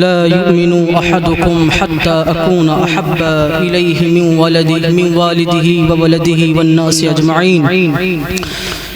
لا يؤمن أحدكم حتى أكون أحب إليه من والده وولده والناس أجمعين.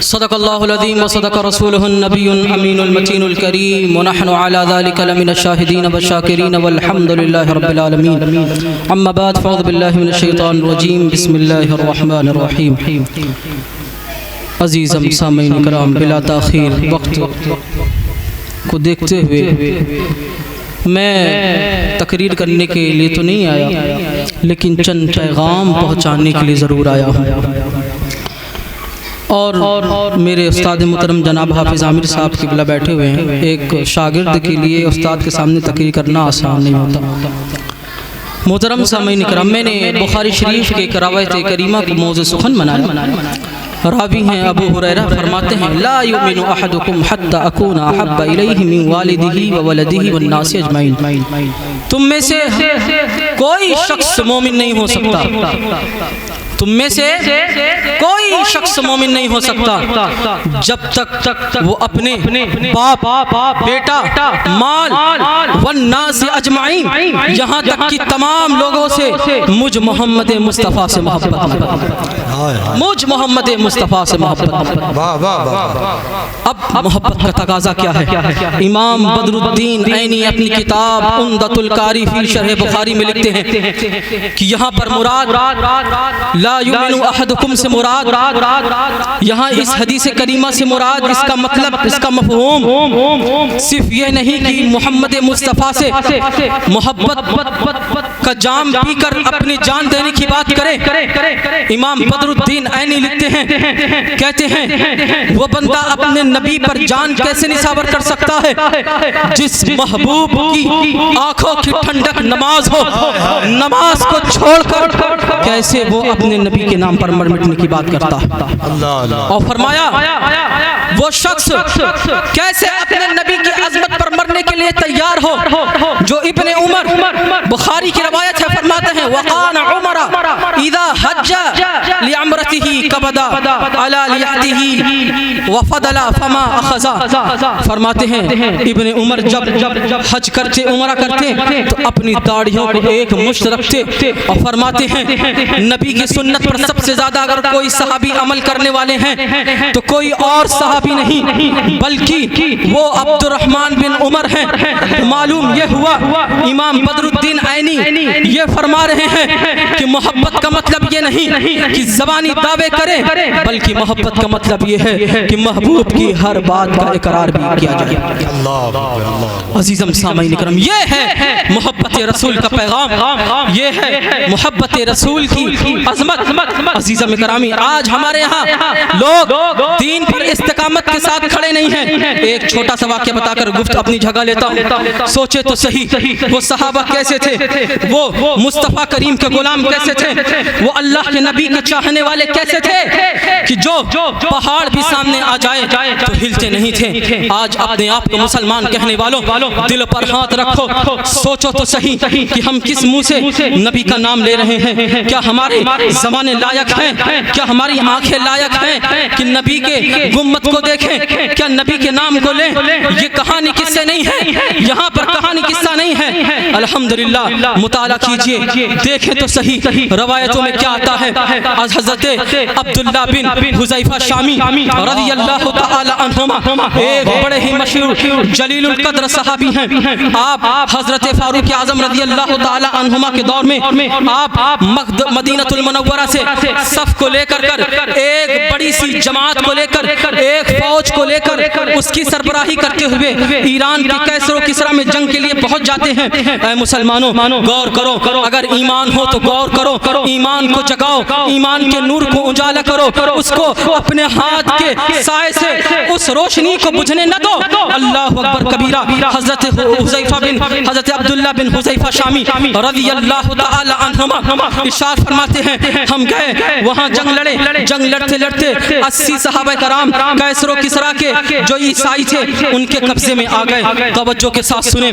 صدق الله العظيم وصدق رسوله النبي الأمين المتين الكريم ونحن على ذلك لمن الشاهدين والشاكرين والحمد لله رب العالمين. أما بعد فأعوذ بالله من الشيطان الرجيم. بسم الله الرحمن الرحيم. عزیزم سامعین کرام، بلا تاخیر وقت کو دیکھتے ہوئے میں تقریر کرنے کے لیے تو نہیں آیا، لیکن چند پیغام پہنچانے کے لیے ضرور آیا ہوں. اور میرے استاد محترم جناب حافظ عامر صاحب قبلہ بیٹھے ہوئے ہیں. ایک شاگرد کے لیے استاد کے سامنے تقریر کرنا آسان نہیں ہوتا. محترم سامعین کرام، میں نے بخاری شریف کے ایک روایت کریمہ کو موضوع سخن بنایا. راوی ہیں ابو ہریرہ، فرماتے ہیں لا یؤمن احدکم حتی اکون احب الیہ من والدہ وولدہ والناس اجمعین. تم میں سے کوئی شخص مومن نہیں ہو سکتا، تم میں سے کوئی شخص مومن نہیں ہو سکتا جب تک وہ اپنے باپ، بیٹا، مال والناس اجمعین، یہاں تک کہ تمام لوگوں سے مجھ محمد مصطفیٰ سے محبت نہ کرے. مجھ محمد مصطفیٰ سے محبت. اب محبت کا تقاضا کیا ہے؟ امام بدر الدین عینی اپنی کتاب عمدۃ القاری فی شرح بخاری میں لکھتے ہیں کہ یہاں پر مراد لا یؤمن احدکم سے مراد، یہاں اس حدیث کریمہ سے مراد، اس کا مطلب، اس کا مفہوم صرف یہ نہیں کہ محمد مصطفیٰ سے محبت کا جام پی کر اپنی جان دینے کی بات کرے. امام بدر الدین عینی لکھتے ہیں، کہتے ہیں وہ بندہ اپنے نبی پر جان کیسے نثار کر سکتا ہے جس محبوب کی آنکھوں کی ٹھنڈک نماز ہو، نماز کو چھوڑ کر کیسے وہ اپنے نبی کے نام پر مر مٹنے کی بات کرتا ہے. اور فرمایا وہ شخص کیسے اپنے نبی کی عظمت پر مرنے کے لیے تیار ہو جو ابن عمر، بخاری کی روایت ہے، فرماتے ہیں وقان عمر اذا حج لعمرته قبض على لحيته وفضل فما اخذ. فرماتے ہیں ابن عمر جب حج کرتے، عمرہ کرتے تو اپنی داڑھیوں کو ایک مشت رکھتے، اور فرماتے ہیں نبی کی سنت پر سب سے زیادہ اگر کوئی صحابی عمل کرنے والے ہیں تو کوئی اور صحابی نہیں بلکہ وہ عبد الرحمن بن عمر ہیں. معلوم یہ ہوا امام بدر الدین عینی یہ فرما رہے ہیں کہ محبت کا مطلب یہ نہیں کہ زبانی دعوے کرے، بلکہ محبت کا مطلب یہ ہے کہ محبوب کی ہر بات کا اقرار بھی کیا جائے. عزیزم سامعین کرام، یہ ہے محبت رسول کا پیغام، یہ ہے محبت رسول کی عظمت. عزیزم کرامی، آج ہمارے یہاں لوگ دین پر استقامت کے ساتھ کھڑے نہیں ہیں. ایک چھوٹا سا واقعہ بتا کر گفت اپنی جگہ لیتا ہوں. سوچے تو صحیح، وہ صحابہ کیسے تھے، وہ مصطفیٰ کریم کے غلام کیسے تھے، وہ اللہ کے نبی کے چاہنے والے کیسے تھے کہ جو پہاڑ بھی سامنے آ جائے تو ہلتے نہیں تھے. آج اپنے آپ کو مسلمان کہنے والوں دل پر ہاتھ رکھو، سوچو تو صحیح کہ ہم کس منہ سے نبی کا نام لے رہے ہیں. کیا ہمارے زمانے لائق ہیں؟ کیا ہماری آنکھیں لائق ہیں کہ نبی کے گمت کو دیکھیں؟ کیا نبی کے نام کو لیں؟ یہ کہانی قصے نہیں ہے، یہاں پر کہانی قصہ نہیں ہے. الحمدللہ مطالعہ کیجئے، دیکھیں تو صحیح روایتوں میں کیا آتا ہے. از حضرت عبداللہ بن حذیفہ شامی رضی اللہ تعالی عنہما، ایک بڑے ہی مشہور جلیل القدر صحابی ہیں. آپ حضرت فاروق اعظم رضی اللہ تعالی عنہما کے دور میں آپ مدینہ المنورہ سے صف کو لے کر ایک بڑی سی جماعت کو لے کر، ایک فوج کو لے کر اس کی سربراہی کرتے ہوئے ایران کی کیسر و کسرا میں جنگ کے لیے پہنچ جاتے ہیں. اے مسلمانوں، غور کرو، اگر ایمان ہو تو غور کرو، ایمان کو جگاؤ، ایمان کے نور کو اجالا کرو، اس کو اپنے ہاتھ کے سائے سے اس روشنی کو بجھنے نہ دو. اللہ اکبر کبیرہ. حضرت عبداللہ بن حذیفہ شامی رضی اللہ تعالی عنہما ارشاد فرماتے ہیں ہم گئے وہاں جنگ لڑتے 80 صحابہ کرام کیسر و کسرا کے جو عیسائی تھے ان کے قبضے میں آ گئے. توجہ کے ساتھ سنیں،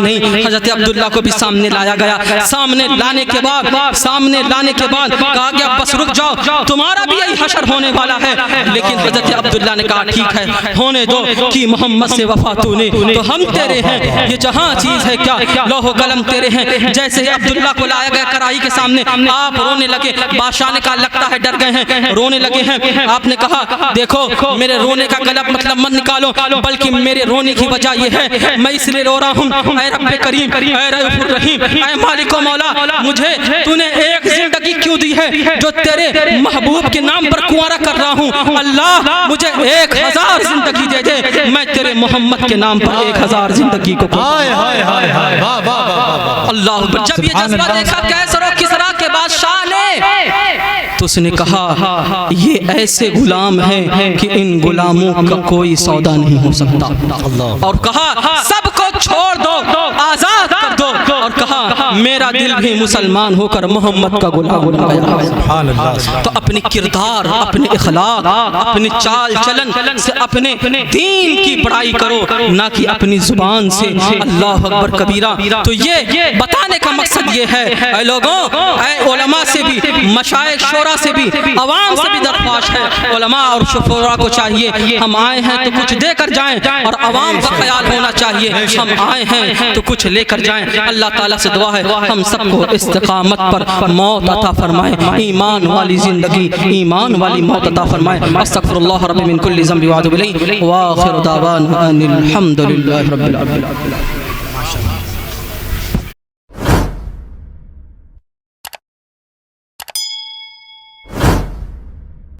نہیں حضرت عبداللہ کو بھی سامنے لایا گیا. سامنے لانے کے بعد کہا گیا بس رک جاؤ, تمہارا بھی یہی حشر ہونے والا ہے. لیکن حضرت عبداللہ نے کہا ٹھیک ہے ہونے دو, کہ محمد سے وفا تو نے تو ہم تیرے ہیں, یہ جہاں چیز ہے کیا لوح و قلم تیرے ہیں. جیسے ہی عبداللہ کو لایا گیا کڑاہی کے سامنے, آپ رونے لگے. بادشاہ نے کہا لگتا ہے ڈر گئے ہیں, رونے لگے ہیں. آپ نے کہا دیکھو میرے رونے کا مطلب مت نکالو, بلکہ میرے رونے کی وجہ یہ ہے میں اس لیے رو رہا ہوں اے رب کریم, اے رؤوف الرحیم, اے مالک و مولا, مجھے تو نے ایک زندگی کیوں دی ہے جو تیرے محبوب کے نام پر کنوارا کر رہا ہوں. اللہ مجھے 1000 زندگی دے دے, میں تیرے محمد کے نام پر 1000 زندگی کو اللہ. جب یہ جذبہ دیکھا کیسر و کسریٰ کے بادشاہ نے تو اس نے کہا یہ ایسے غلام ہیں کہ ان غلاموں کا کوئی سودا نہیں ہو سکتا. اور کہا سب کو چھوڑ دو, آزاد کر دو. اور کہا میرا دل بھی مسلمان ہو کر محمد کا غلام بن گیا. تو اپنی کردار, اپنے اخلاق, اپنے چال چلن سے اپنے دین کی بڑائی کرو, نہ کہ اپنی زبان سے. اللہ اکبر کبیرہ. تو یہ بتانے کا مقصد یہ ہے اے لوگوں, اے علماء سے بھی, مشائخ شورا سے بھی, عوام سے بھی درخواست ہے. علماء اور شورا کو چاہیے ہم آئے ہیں تو کچھ دے کر جائیں, اور عوام کا خیال ہونا چاہیے ہم آئے ہیں تو کچھ لے کر جائیں. اللہ تعالیٰ سے دعا ہے ہم سب کو استقامت پر موت عطا فرمائے, ایمان والی زندگی, ایمان والی موت عطا فرمائے. استغفر اللہ رب من کل ذنب واتوب الیہ, وآخر دعوانا ان الحمد للہ رب العالمین.